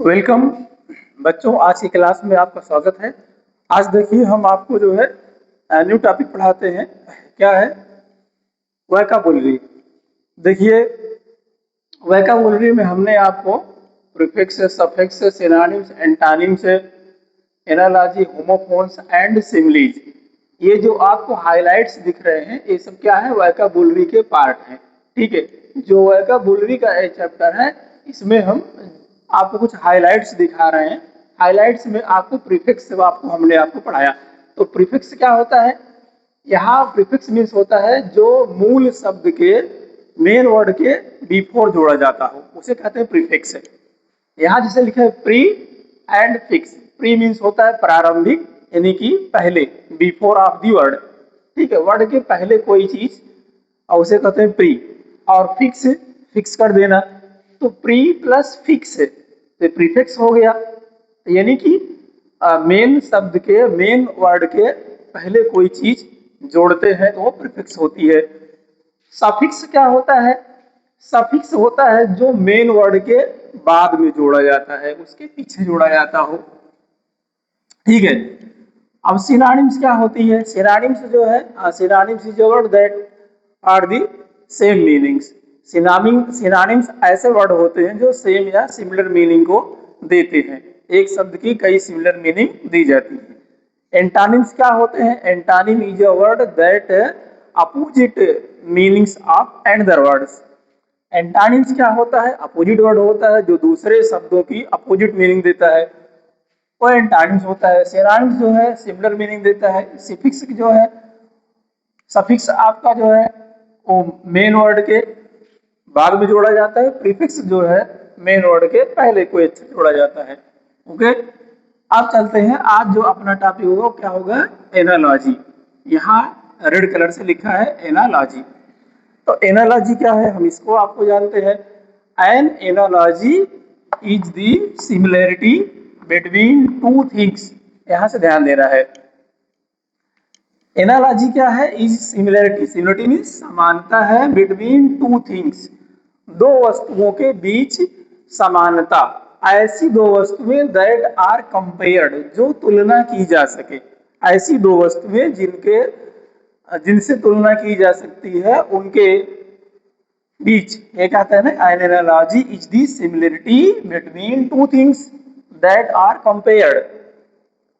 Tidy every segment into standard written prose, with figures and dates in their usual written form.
Welcome बच्चों, आज की क्लास में आपका स्वागत है। आज देखिए हम आपको जो है न्यू टॉपिक पढ़ाते हैं। क्या है? वोकैबुलरी। देखिए, वोकैबुलरी में हमने आपको prefix, suffix, synonyms, antonyms, analogy, homophones and similes, ये जो आपको हाइलाइट्स दिख रहे हैं, ये सब क्या है? वोकैबुलरी के पार्ट हैं। ठीक है, जो वोकैबुलरी का चैप्टर है, इसमें हम आपको कुछ हाइलाइट्स दिखा रहे हैं। हाइलाइट्स में आपको प्रीफिक्स आपको हमने आपको पढ़ाया। तो प्रीफिक्स क्या होता है? यहाँ प्रीफिक्स मीन्स होता है जो मूल शब्द के मेन वर्ड के बिफोर जोड़ा जाता हो, उसे कहते हैं प्रीफिक्स। यहाँ जैसे लिखा है pre and fix. Pre means होता है प्रारंभिक, यानी कि पहले, बिफोर ऑफ दी वर्ड। ठीक है, वर्ड के पहले कोई चीज, और उसे कहते हैं प्री। और फिक्स, फिक्स कर देना। तो प्री प्लस फिक्स तो प्रीफिक्स हो गया, यानी कि मेन शब्द के, मेन वर्ड के पहले कोई चीज जोड़ते हैं तो वो प्रीफिक्स होती है। सफिक्स क्या होता है? सफिक्स होता है जो मेन वर्ड के बाद में जोड़ा जाता है, उसके पीछे जोड़ा जाता हो। ठीक है। अब सिनोनिम्स क्या होती है? सिनोनिम्स जो है, synonyms is word that are the same meanings. Synonyms ऐसे वर्ड होते हैं जो सेम या सिमिलर मीनिंग को देते हैं। एक शब्द की कई सिमिलर मीनिंग दी जाती है। एंटोनिम्स क्या होते हैं? Antonym is a word that opposite meanings of another words. Antonyms क्या होता है? अपोजिट वर्ड होता है जो दूसरे शब्दों की अपोजिट मीनिंग देता है, वो एंटोनिम्स होता है। सिनोनिम्स जो है सिमिलर मीनिंग देता है। सफिक्स जो है, सफिक्स आपका जो है वो मेन वर्ड के बाद में जोड़ा जाता है। प्रीफिक्स जो है मेन वर्ड के पहले कोई अच्छा जोड़ा जाता है। ओके, अब चलते हैं। आज जो अपना टॉपिक होगा वो क्या होगा? एनालॉजी। यहाँ रेड कलर से लिखा है एनालॉजी। तो एनालॉजी क्या है, हम इसको आपको जानते हैं। N analogy is the similarity between two things. यहां से ध्यान देना है। एनालॉजी क्या है? Is similarity. सिमिलरिटी मीन्स समानता है, बिटवीन टू थिंग्स, दो वस्तुओं के बीच समानता। ऐसी दो वस्तुएं दैट आर कंपेयर्ड, जो तुलना की जा सके। ऐसी दो वस्तुएं जिनसे तुलना की जा सकती है, उनके बीच ये कहते हैं ना, an analogy is the similarity between two things that are compared.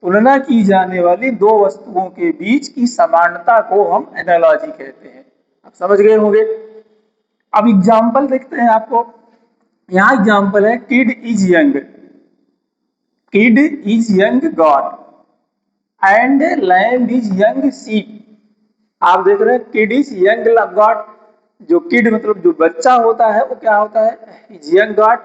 तुलना की जाने वाली दो वस्तुओं के बीच की समानता को हम एनालॉजी कहते हैं। आप समझ गए होंगे। अब एग्जाम्पल देखते हैं आपको। यहाँ एग्जाम्पल है, kid is young. Kid is young goat and lamb is young sheep. आप देख रहे हैं, किड इज यंग गॉड। जो किड मतलब जो बच्चा होता है वो क्या होता है? इज यंग गॉड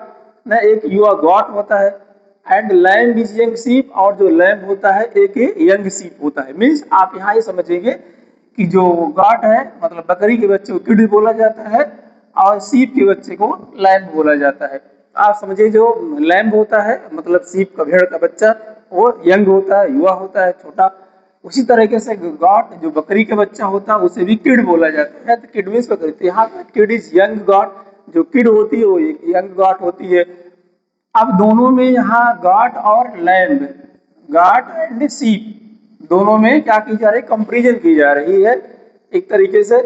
ना, एक युवा गॉड होता है। And lamb is young sheep, और जो लैम्ब होता है एक यंग शीप होता है। मीन्स आप यहाँ ये समझेंगे कि जो गॉड है मतलब बकरी के बच्चे को किड बोला जाता है, और शीप के बच्चे को लैम्ब बोला जाता है। आप समझिए, जो लैम्ब होता है मतलब शीप का, भेड़ का बच्चा, वो यंग होता है, युवा होता है, छोटा। उसी तरीके से गॉट जो बकरी का बच्चा होता है उसे भी किड बोला जाता है। तो किड मीन्स बकरी। तो यहाँ पर किड इज यंग गॉट, जो किड होती है वो एक यंग गॉट होती है। अब दोनों में यहाँ गॉट और लैम्ब, गॉट एंड शीप, दोनों में क्या की जा रही है? कंपेरिजन की जा रही है एक तरीके से।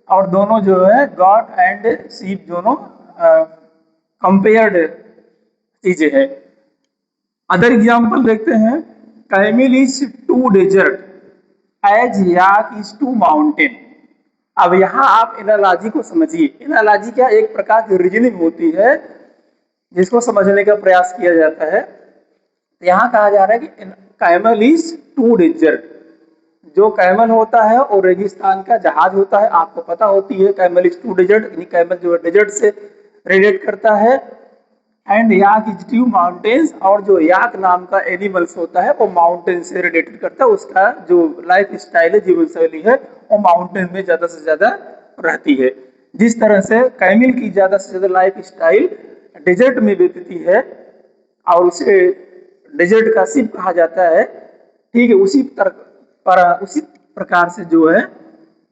और दोनों जो है गॉट एंड शीप दोनों कंपेयर्ड चीजें हैं। अदर एग्जाम्पल देखते हैं। Camel is to desert as yak is to mountain. अब यहाँ आप एनालॉजी को समझिए। एनालॉजी क्या? एक प्रकार की रीजनिंग होती है जिसको समझने का प्रयास किया जाता है। यहाँ कहा जा रहा है कि कैमल इज टू डेजर्ट। जो कैमल होता है वो रेगिस्तान का जहाज होता है, आपको पता होती है। कैमल इज टू डेजर्ट, यानी कैमल जो है डेजर्ट से रिलेट करता है। And yak is to mountains, और जो याक नाम का एनिमल्स होता है वो माउंटेन से रिलेटेड करता है। उसका जो लाइफ स्टाइल है, जीवन शैली है, वो माउंटेन में ज्यादा से ज्यादा रहती है। जिस तरह से कैमिल की ज्यादा से ज्यादा लाइफ स्टाइल डेजर्ट में बीतती है, और उसे डेजर्ट का शिप कहा जाता है। ठीक है, उसी प्रकार से जो है,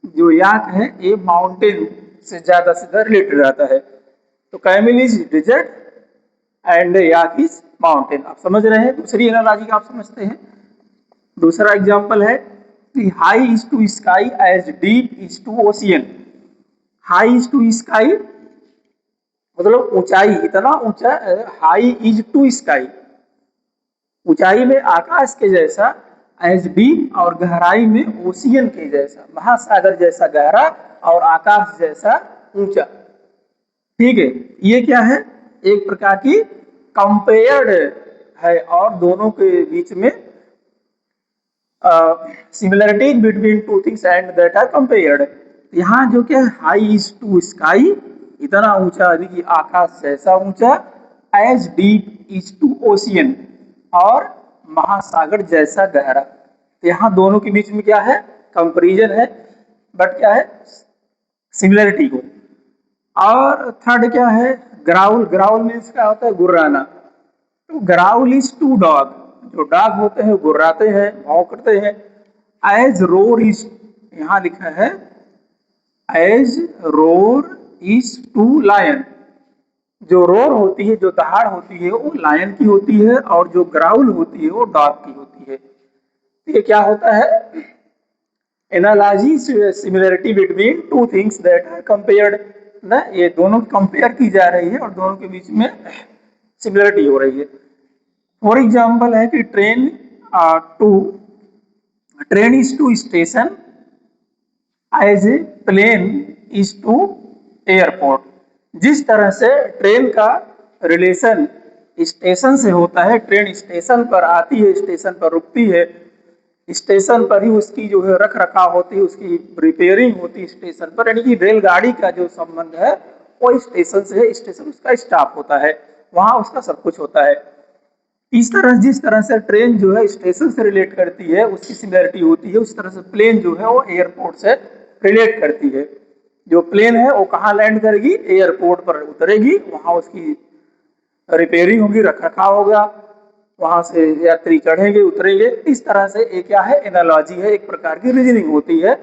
जो याक है ये माउंटेन से ज्यादा रिलेटेड रहता है। तो camel is desert and yak is mountain. आप समझ रहे हैं, दूसरी एनालॉजी का आप समझते हैं। दूसरा एग्जांपल है कि high is to sky as deep is to ocean. High is to sky मतलब ऊंचाई, इतना ऊंचा, हाई इज टू स्काई ऊंचाई में आकाश के जैसा, एज डीप और गहराई में ओशियन के जैसा, महासागर जैसा गहरा और आकाश जैसा ऊंचा। ठीक है, ये क्या है, एक प्रकार की कंपेयर्ड है और दोनों के बीच में similarities between two things and that are compared. यहाँ जो क्या है, हाई इज टू स्काई इतना ऊंचा कि आकाश जैसा ऊंचा, as deep is to ocean और महासागर जैसा गहरा। तो यहाँ दोनों के बीच में क्या है, कंपैरिजन है, बट क्या है, सिमिलरिटी को। और थर्ड क्या है, ग्राउल। ग्राउल मीन्स क्या होता है, गुर्राना। तो ग्राउल इज टू डॉग, जो डॉग होते हैं गुर्राते हैं, भाव करते हैं। एज रोर इज, यहाँ लिखा है as roar is to lion. जो रोर होती है, जो दहाड़ होती है, वो लायन की होती है और जो ग्राउल होती है वो डॉग की होती है। ये क्या होता है, analogy similarity between two things that are compared ना, ये दोनों कंपेयर की जा रही है और दोनों के बीच में सिमिलरिटी हो रही है। फॉर एग्जाम्पल है कि train is to station as a plane is to airport. जिस तरह से ट्रेन का रिलेशन स्टेशन से होता है, ट्रेन स्टेशन पर आती है, स्टेशन पर रुकती है, स्टेशन पर ही उसकी जो है रख रखाव होती है, उसकी रिपेयरिंग होती है स्टेशन पर, यानी कि रेलगाड़ी का जो संबंध है वो स्टेशन से है, स्टेशन उसका स्टाफ होता है, वहां उसका सब कुछ होता है। इस तरह जिस तरह से ट्रेन जो है स्टेशन से रिलेट करती है, उसकी सिमिलरिटी होती है, उस तरह से प्लेन जो है वो एयरपोर्ट से रिलेट करती है। जो प्लेन है वो कहाँ लैंड करेगी, एयरपोर्ट पर उतरेगी, वहां उसकी रिपेयरिंग होगी, रख रखाव होगा, वहां से यात्री चढ़ेंगे उतरेंगे। इस तरह से एक क्या है, एनालॉजी है, एक प्रकार की रीजनिंग होती है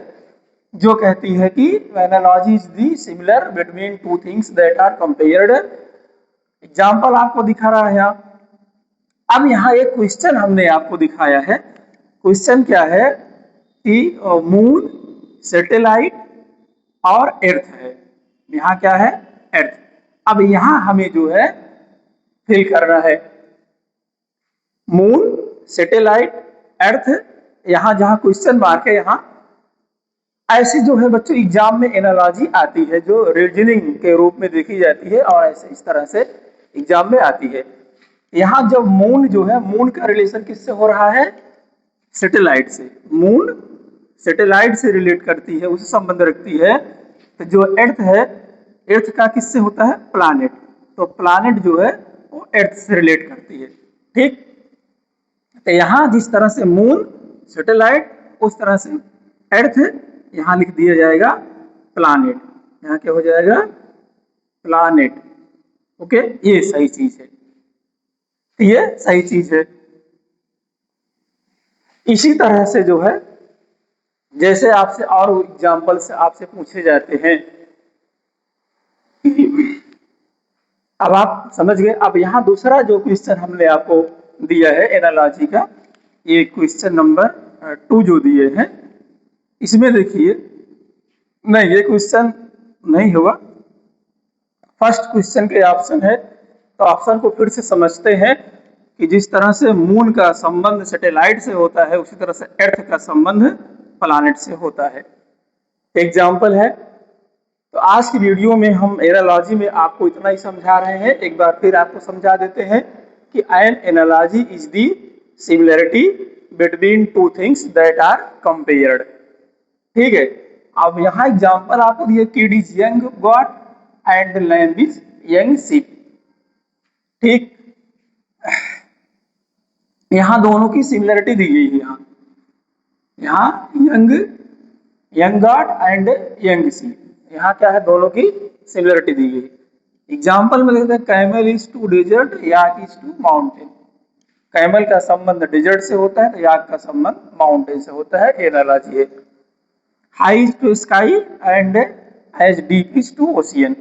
जो कहती है कि analogy is the similar between two things that are compared. Example आपको दिखा रहा है यहाँ। अब यहाँ एक क्वेश्चन हमने आपको दिखाया है। क्वेश्चन क्या है कि मून, सैटेलाइट और अर्थ है। यहाँ क्या है, अर्थ। अब यहाँ हमें जो है फिल करना है मून, सैटेलाइट, अर्थ। यहाँ जहाँ क्वेश्चन मार्क है, यहाँ ऐसी जो है बच्चों एग्जाम में एनालॉजी आती है जो रीजनिंग के रूप में देखी जाती है और ऐसे इस तरह से एग्जाम में आती है। यहाँ जब मून जो है, मून का रिलेशन किससे हो रहा है, सैटेलाइट से। मून सैटेलाइट से रिलेट करती है, उससे संबंध रखती है। तो जो अर्थ है, अर्थ का किससे होता है, प्लैनेट। तो प्लैनेट जो है वो अर्थ से रिलेट करती है। ठीक, तो यहाँ जिस तरह से मून, सैटेलाइट, उस तरह से अर्थ यहाँ लिख दिया जाएगा प्लैनेट। यहाँ क्या हो जाएगा, प्लैनेट। ओके, ये सही चीज है, ये सही चीज है। इसी तरह से जो है, जैसे आपसे और एग्जाम्पल से आपसे पूछे जाते हैं, अब आप समझ गए। अब यहाँ दूसरा जो क्वेश्चन हमने आपको दिया है एनालॉजी का, ये क्वेश्चन नंबर 2 जो दिए हैं, इसमें देखिए, नहीं ये क्वेश्चन नहीं हुआ, फर्स्ट क्वेश्चन के ऑप्शन है। तो ऑप्शन को फिर से समझते हैं कि जिस तरह से मून का संबंध सैटेलाइट से होता है, उसी तरह से अर्थ का संबंध प्लैनेट से होता है। एग्जाम्पल है। तो आज की वीडियो में हम एनालॉजी में आपको इतना ही समझा रहे हैं। एक बार फिर आपको समझा देते हैं कि an analogy is the similarity between two things that are compared. ठीक है, अब यहाँ एग्जाम्पल आपको दिए, kid is young goat and lamb is young sheep. ठीक, यहाँ दोनों की सिमिलरिटी दी गई है। यहाँ young, young goat and young sheep, यहाँ क्या है, दोनों की सिमिलरिटी दी गई। एग्जाम्पल में देखते हैं, camel is to desert, yak is to mountain. Camel का संबंध डेजर्ट से होता है, तो याक का संबंध माउंटेन से होता है। एनालॉजी है। High is to sky and as deep is to ocean.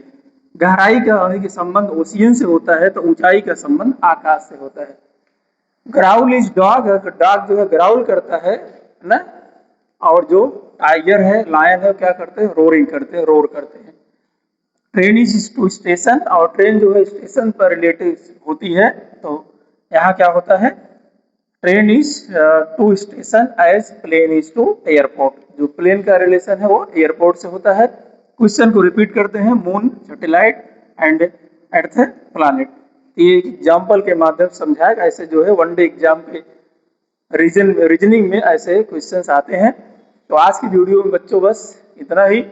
गहराई का यानी कि संबंध ओशियन से होता है, तो ऊंचाई का संबंध आकाश से होता है। ग्राउल इज डॉग, डॉग जो है ग्राउल करता है ना, और जो टाइगर है, लायन है, क्या करते हैं, रोरिंग करते हैं, रोर करते हैं। ट्रेन इज टू स्टेशन, और ट्रेन जो है स्टेशन पर रिलेटिव होती है, तो यहाँ क्या होता है, train is to station as plane is to airport. जो प्लेन का रिलेशन है वो एयरपोर्ट से होता है। क्वेश्चन को रिपीट करते हैं, moon, satellite and earth planet. ये एग्जाम्पल के माध्यम से समझाएगा, ऐसे जो है वनडे एग्जाम के रीजनिंग में ऐसे क्वेश्चंस आते हैं। तो आज की वीडियो में बच्चों बस इतना ही।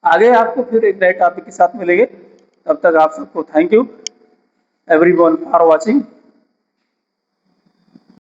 आगे आपको फिर एक नए टॉपिक के साथ मिलेंगे। तब तक आप सबको thank you everyone for watching.